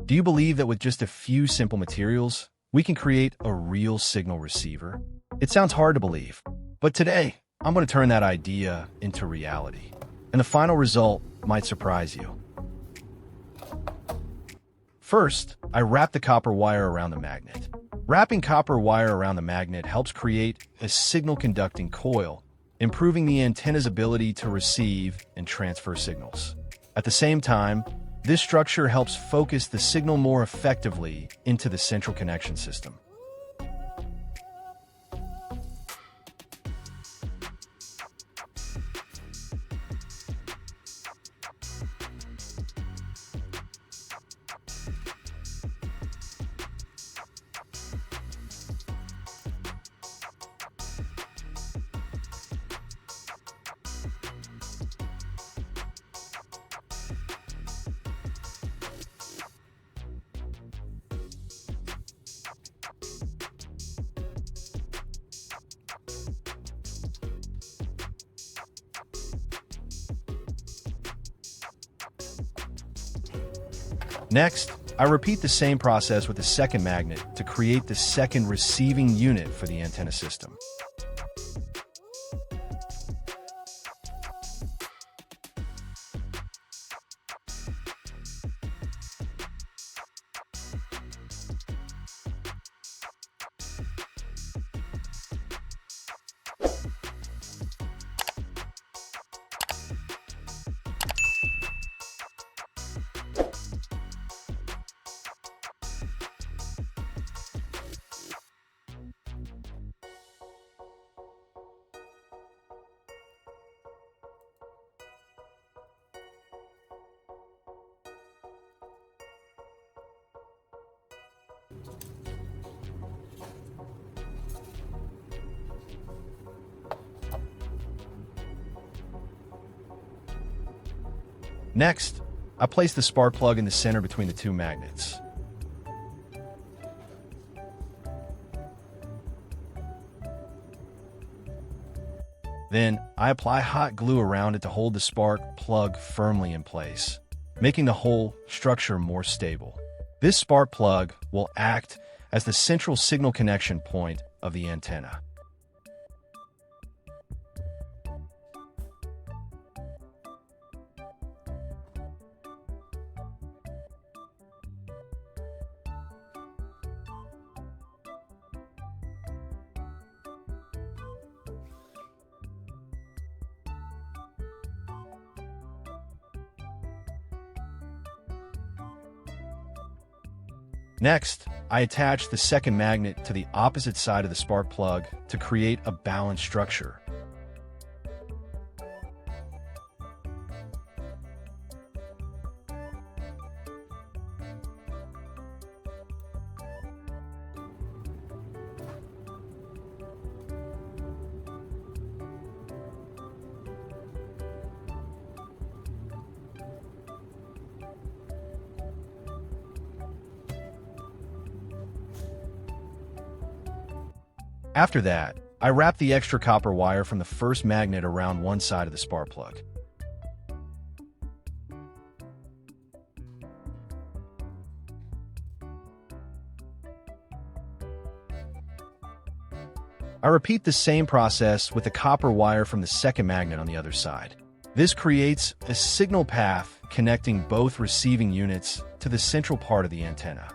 Do you believe that with just a few simple materials, we can create a real signal receiver? It sounds hard to believe, but today, I'm going to turn that idea into reality. And the final result might surprise you. First, I wrap the copper wire around the magnet. Wrapping copper wire around the magnet helps create a signal-conducting coil, improving the antenna's ability to receive and transfer signals. At the same time, this structure helps focus the signal more effectively into the central connection system. Next, I repeat the same process with the second magnet to create the second receiving unit for the antenna system. Next, I place the spark plug in the center between the two magnets. Then, I apply hot glue around it to hold the spark plug firmly in place, making the whole structure more stable. This spark plug will act as the central signal connection point of the antenna. Next, I attach the second magnet to the opposite side of the spark plug to create a balanced structure. After that, I wrap the extra copper wire from the first magnet around one side of the spark plug. I repeat the same process with the copper wire from the second magnet on the other side. This creates a signal path connecting both receiving units to the central part of the antenna.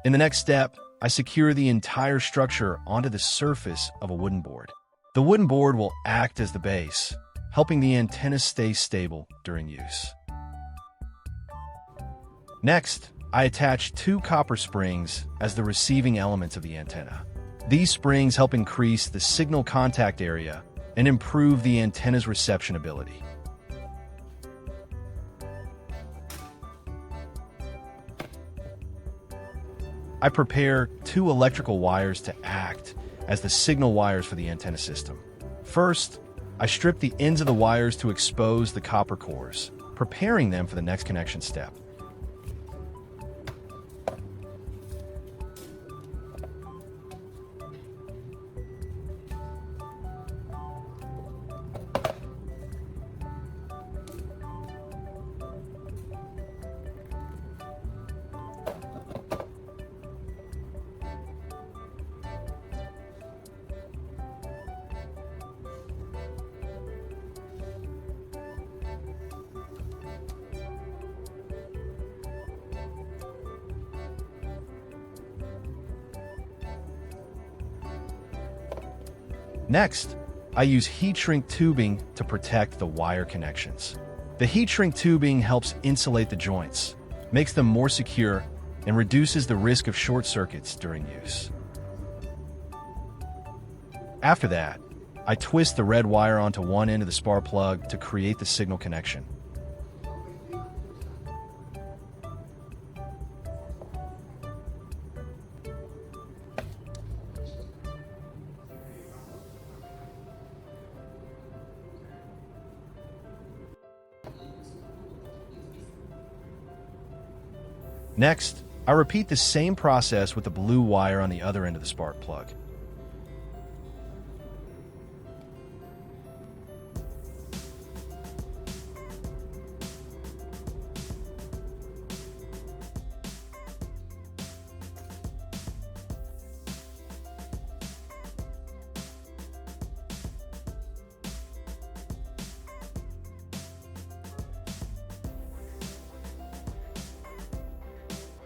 In the next step, I secure the entire structure onto the surface of a wooden board. The wooden board will act as the base, helping the antenna stay stable during use. Next, I attach two copper springs as the receiving elements of the antenna. These springs help increase the signal contact area and improve the antenna's reception ability. I prepare two electrical wires to act as the signal wires for the antenna system. First, I strip the ends of the wires to expose the copper cores, preparing them for the next connection step. Next, I use heat shrink tubing to protect the wire connections. The heat shrink tubing helps insulate the joints, makes them more secure, and reduces the risk of short circuits during use. After that, I twist the red wire onto one end of the spark plug to create the signal connection. Next, I repeat the same process with the blue wire on the other end of the spark plug.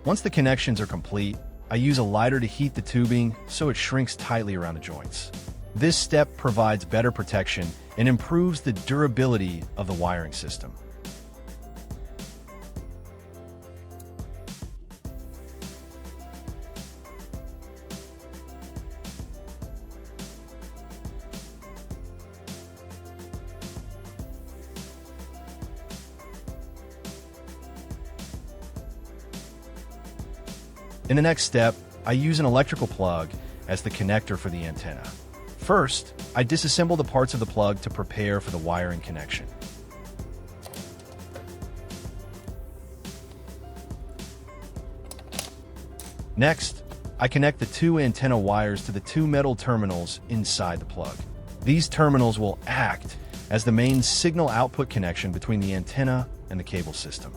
Once the connections are complete, I use a lighter to heat the tubing so it shrinks tightly around the joints. This step provides better protection and improves the durability of the wiring system. In the next step, I use an electrical plug as the connector for the antenna. First, I disassemble the parts of the plug to prepare for the wiring connection. Next, I connect the two antenna wires to the two metal terminals inside the plug. These terminals will act as the main signal output connection between the antenna and the cable system.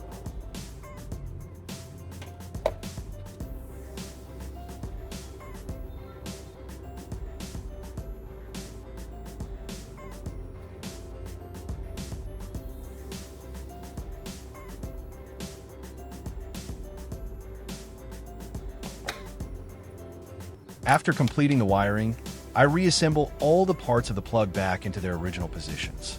After completing the wiring, I reassemble all the parts of the plug back into their original positions.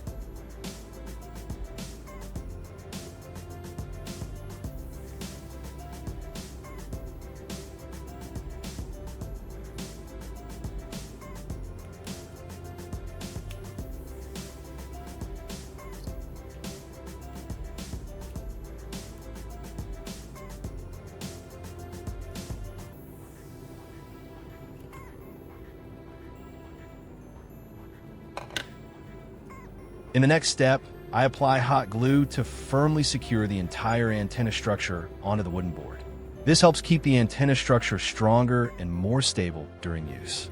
In the next step, I apply hot glue to firmly secure the entire antenna structure onto the wooden board. This helps keep the antenna structure stronger and more stable during use.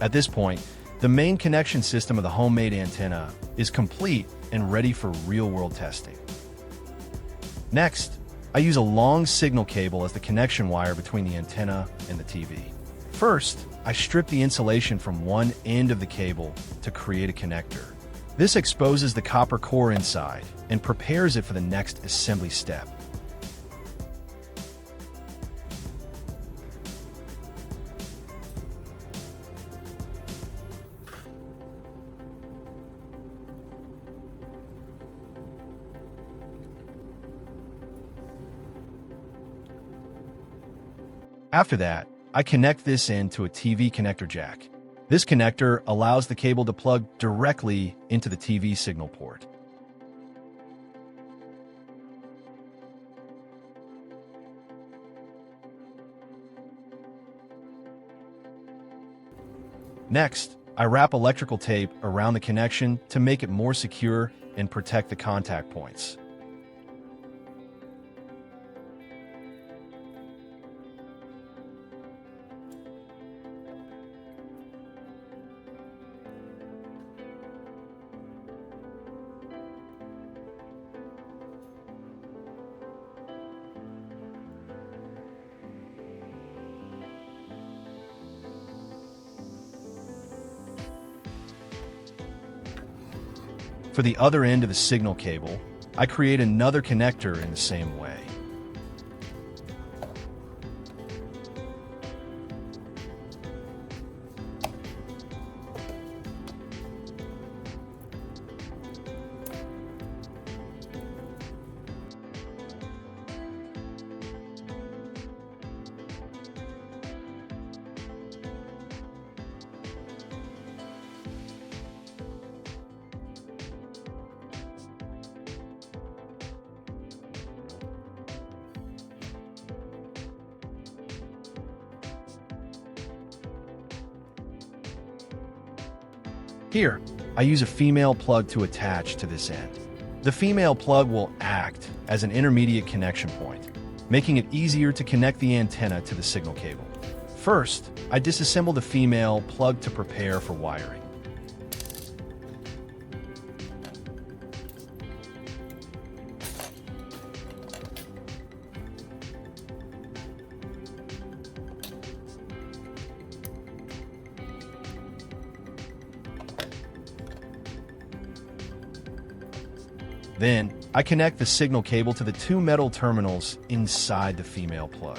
At this point, the main connection system of the homemade antenna is complete and ready for real-world testing. Next, I use a long signal cable as the connection wire between the antenna and the TV. First, I strip the insulation from one end of the cable to create a connector. This exposes the copper core inside and prepares it for the next assembly step. After that, I connect this into a TV connector jack. This connector allows the cable to plug directly into the TV signal port. Next, I wrap electrical tape around the connection to make it more secure and protect the contact points. For the other end of the signal cable, I create another connector in the same way. Here, I use a female plug to attach to this end. The female plug will act as an intermediate connection point, making it easier to connect the antenna to the signal cable. First, I disassemble the female plug to prepare for wiring. Then, I connect the signal cable to the two metal terminals inside the female plug.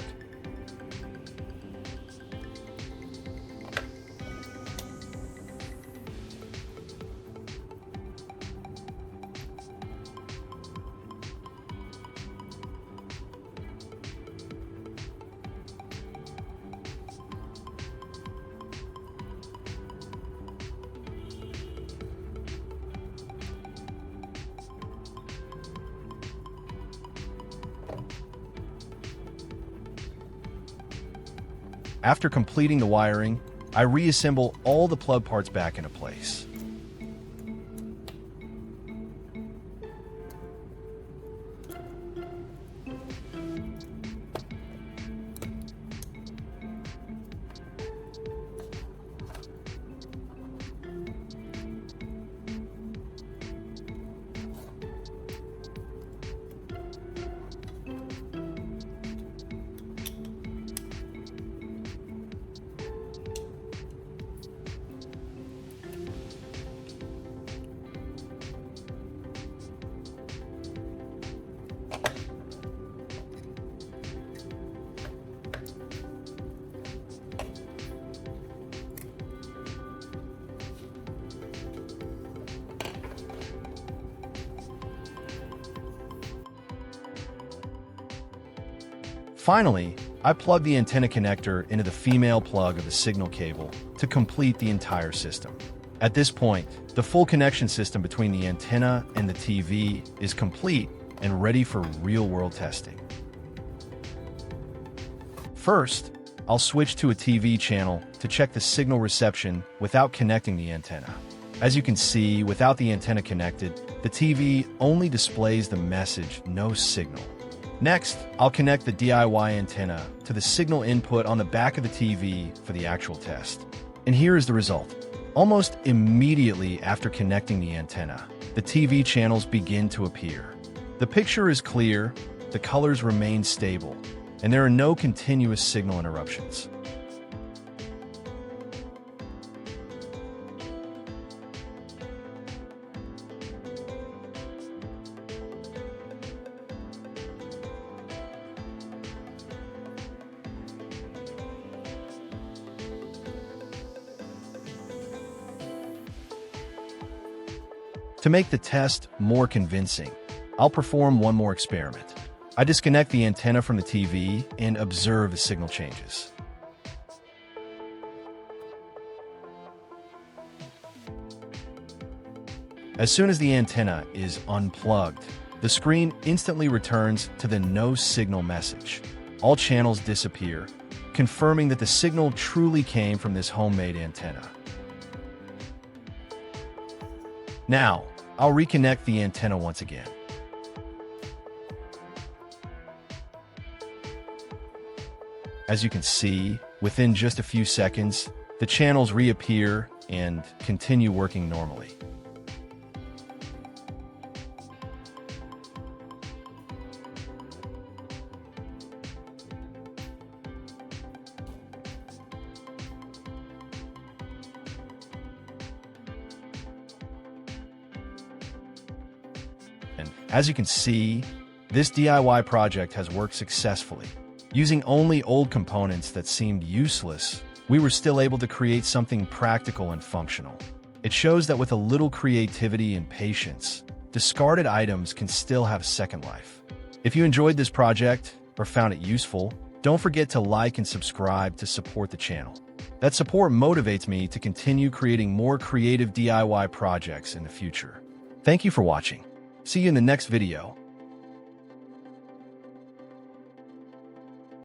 After completing the wiring, I reassemble all the plug parts back into place. Finally, I plug the antenna connector into the female plug of the signal cable to complete the entire system. At this point, the full connection system between the antenna and the TV is complete and ready for real-world testing. First, I'll switch to a TV channel to check the signal reception without connecting the antenna. As you can see, without the antenna connected, the TV only displays the message "no signal." Next, I'll connect the DIY antenna to the signal input on the back of the TV for the actual test. And here is the result. Almost immediately after connecting the antenna, the TV channels begin to appear. The picture is clear, the colors remain stable, and there are no continuous signal interruptions. To make the test more convincing, I'll perform one more experiment. I disconnect the antenna from the TV and observe the signal changes. As soon as the antenna is unplugged, the screen instantly returns to the no signal message. All channels disappear, confirming that the signal truly came from this homemade antenna. Now, I'll reconnect the antenna once again. As you can see, within just a few seconds, the channels reappear and continue working normally. And as you can see, this DIY project has worked successfully. Using only old components that seemed useless, we were still able to create something practical and functional. It shows that with a little creativity and patience, discarded items can still have a second life. If you enjoyed this project or found it useful, don't forget to like and subscribe to support the channel. That support motivates me to continue creating more creative DIY projects in the future. Thank you for watching. See you in the next video.